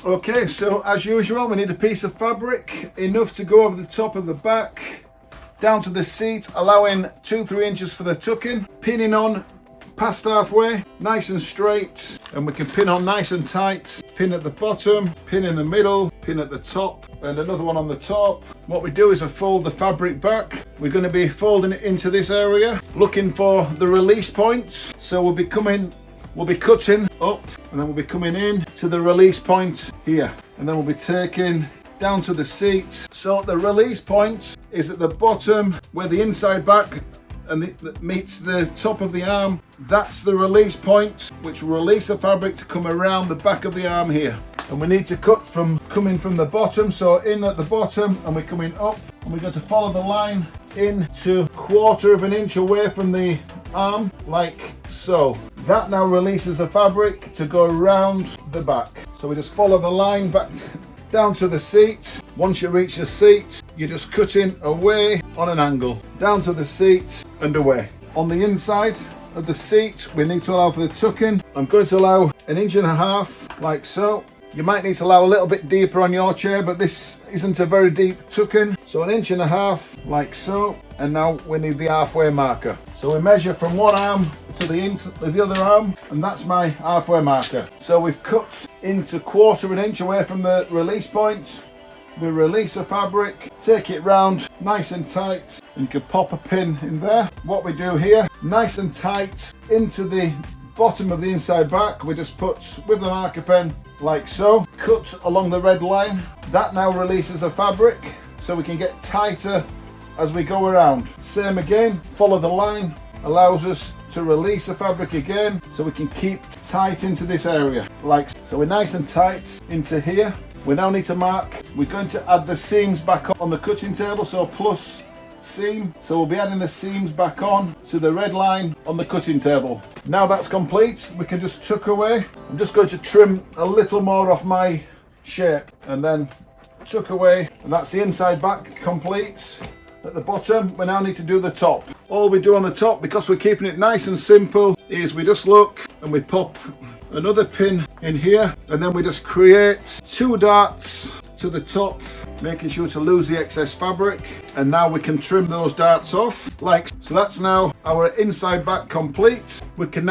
Okay, so as usual, we need a piece of fabric, enough to go over the top of the back, down to the seat, allowing 2-3 inches for the tucking, pinning on past halfway, nice and straight, and we can pin on nice and tight, pin at the bottom, pin in the middle, pin at the top, and another one on the top. What we do is we fold the fabric back. We're going to be folding it into this area, looking for the release points. So we'll be cutting up, and then we'll be coming in to the release point here, and then we'll be taking down to the seat. So the release point is at the bottom where the inside back and that meets the top of the arm. That's the release point, which will release the fabric to come around the back of the arm here. And we need to cut from coming from the bottom, so in at the bottom, and we're coming up, and we're going to follow the line in to 1/4 of an inch away from the arm, like so. That now releases the fabric to go around the back. So we just follow the line back down to the seat. Once you reach the seat, you're just cutting away on an angle, down to the seat and away. On the inside of the seat, we need to allow for the tucking. I'm going to allow 1.5 inches, like so. You might need to allow a little bit deeper on your chair, but this isn't a very deep tucking. So 1.5 inches, like so. And now we need the halfway marker. So we measure from one arm to the other arm, and that's my halfway marker. So we've cut into 1/4 of an inch away from the release point. We release the fabric, take it round nice and tight, and you can pop a pin in there. What we do here, nice and tight into the bottom of the inside back, we just put with the marker pen like so, cut along the red line. That now releases the fabric so we can get tighter as we go around. Same again, follow the line, allows us to release the fabric again so we can keep tight into this area, like so. We're nice and tight into here. We now need to mark, we're going to add the seams back on the cutting table, so plus seam. So we'll be adding the seams back on to the red line on the cutting table. Now that's complete, we can just tuck away. I'm just going to trim a little more off my shape and then tuck away, and that's the inside back complete. At the bottom, we now need to do the top. All we do on the top, because we're keeping it nice and simple, is we just look and we pop another pin in here, and then we just create 2 darts to the top, making sure to lose the excess fabric. And now we can trim those darts off, like so. That's now our inside back complete. We can now